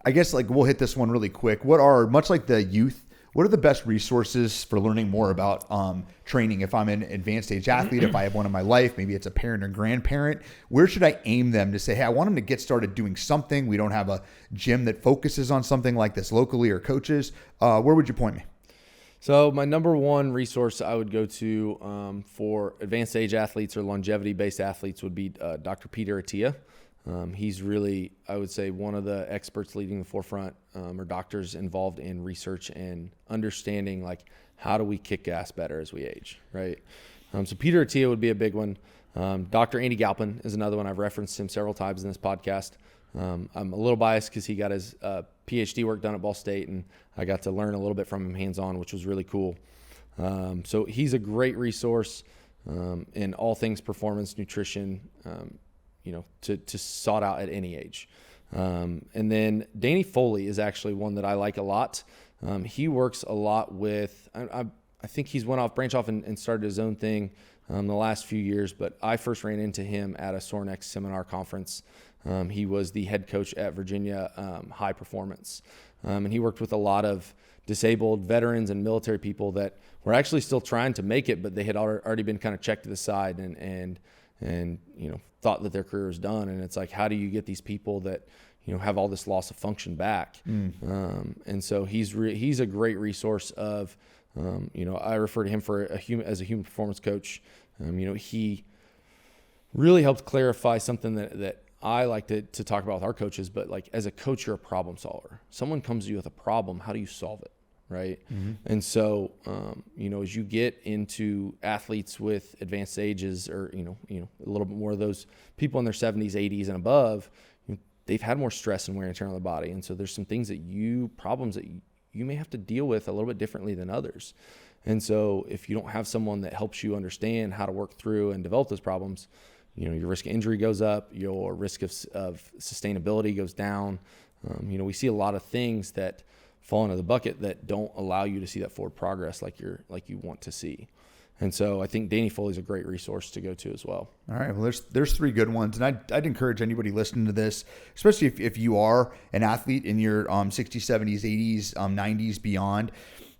I guess like we'll hit this one really quick. Much like the youth, what are the best resources for learning more about training? If I'm an advanced age athlete, if I have one in my life, maybe it's a parent or grandparent, where should I aim them to say, hey, I want them to get started doing something. We don't have a gym that focuses on something like this locally or coaches. Where would you point me? So my number one resource I would go to for advanced age athletes or longevity-based athletes would be Dr. Peter Attia. He's really, I would say, one of the experts leading the forefront or doctors involved in research and understanding, like, how do we kick ass better as we age, right? So Peter Attia would be a big one. Dr. Andy Galpin is another one. I've referenced him several times in this podcast. I'm a little biased because he got his PhD work done at Ball State, and I got to learn a little bit from him hands-on, which was really cool. So he's a great resource in all things performance, nutrition, to sought out at any age. And then Danny Foley is actually one that I like a lot. He works a lot with, I think he's branched off and started his own thing the last few years, but I first ran into him at a Sornex seminar conference. He was the head coach at Virginia High Performance. And he worked with a lot of disabled veterans and military people that were actually still trying to make it, but they had already been kind of checked to the side and thought that their career was done. And it's like, how do you get these people that, have all this loss of function back? And so he's a great resource of, I refer to him as a human performance coach. He really helped clarify something that I like to talk about with our coaches, but like as a coach, you're a problem solver. Someone comes to you with a problem, how do you solve it? Right. Mm-hmm. And so, as you get into athletes with advanced ages or, a little bit more of those people in their 70s, 80s and above, they've had more stress and wear and tear on the body. And so there's some things problems that you may have to deal with a little bit differently than others. And so if you don't have someone that helps you understand how to work through and develop those problems, your risk of injury goes up, your risk of sustainability goes down. We see a lot of things that fall into the bucket that don't allow you to see that forward progress like you want to see. And so I think Danny Foley is a great resource to go to as well. All right. Well, there's three good ones. And I'd encourage anybody listening to this, especially if you are an athlete in your 60s, 70s, 80s, 90s, beyond,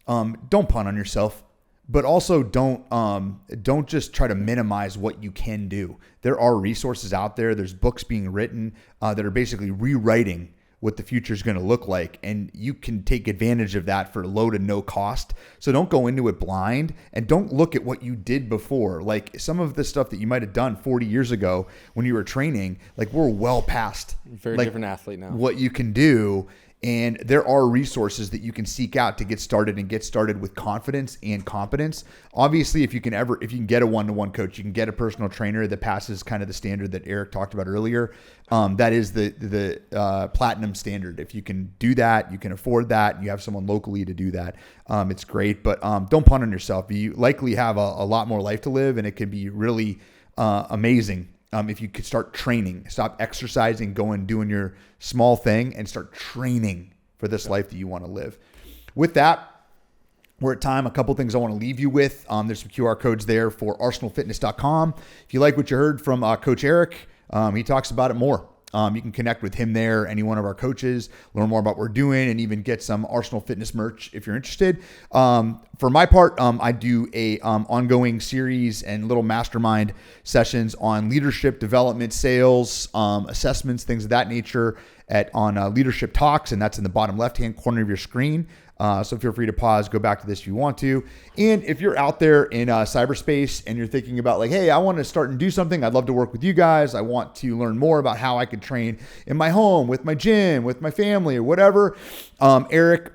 don't punt on yourself. But also don't just try to minimize what you can do. There are resources out there. There's books being written that are basically rewriting what the future is going to look like. And you can take advantage of that for low to no cost. So don't go into it blind and don't look at what you did before. Like some of the stuff that you might have done 40 years ago when you were training, like we're well past very different athlete now. What you can do. And there are resources that you can seek out to get started with confidence and competence. Obviously, if you can get a one-to-one coach, you can get a personal trainer that passes kind of the standard that Eric talked about earlier. That is the platinum standard. If you can do that, you can afford that, and you have someone locally to do that, it's great. But don't punt on yourself. You likely have a lot more life to live, and it can be really amazing. If you could start training, stop exercising, doing your small thing and start training for this life that you want to live. With that, we're at time. A couple things I want to leave you with. There's some QR codes there for arsenalfitness.com. If you like what you heard from Coach Eric, he talks about it more. You can connect with him there, any one of our coaches, learn more about what we're doing, and even get some Arsenal Fitness merch if you're interested. For my part, I do a ongoing series and little mastermind sessions on leadership development, sales, assessments, things of that nature on Leadership Talks, and that's in the bottom left-hand corner of your screen. So feel free to pause, go back to this if you want to. And if you're out there in cyberspace and you're thinking about like, hey, I want to start and do something, I'd love to work with you guys. I want to learn more about how I could train in my home, with my gym, with my family or whatever. Eric,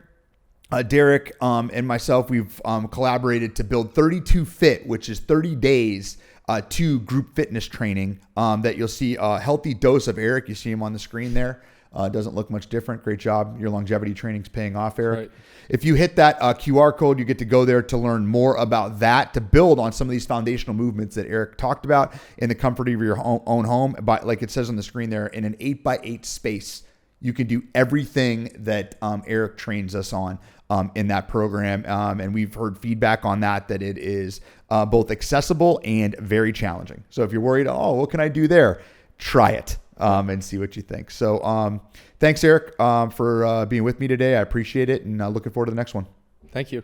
Derek, and myself, we've collaborated to build 32 Fit, which is 30 days to group fitness training that you'll see a healthy dose of Eric. You see him on the screen there. Doesn't look much different. Great job. Your longevity training's paying off, Eric. Right. If you hit that QR code, you get to go there to learn more about that, to build on some of these foundational movements that Eric talked about in the comfort of your own home. But like it says on the screen there, in an 8x8 space, you can do everything that Eric trains us on in that program. And we've heard feedback on that it is both accessible and very challenging. So if you're worried, what can I do there? Try it. and see what you think. So thanks, Eric, for being with me today. I appreciate it, and looking forward to the next one. Thank you.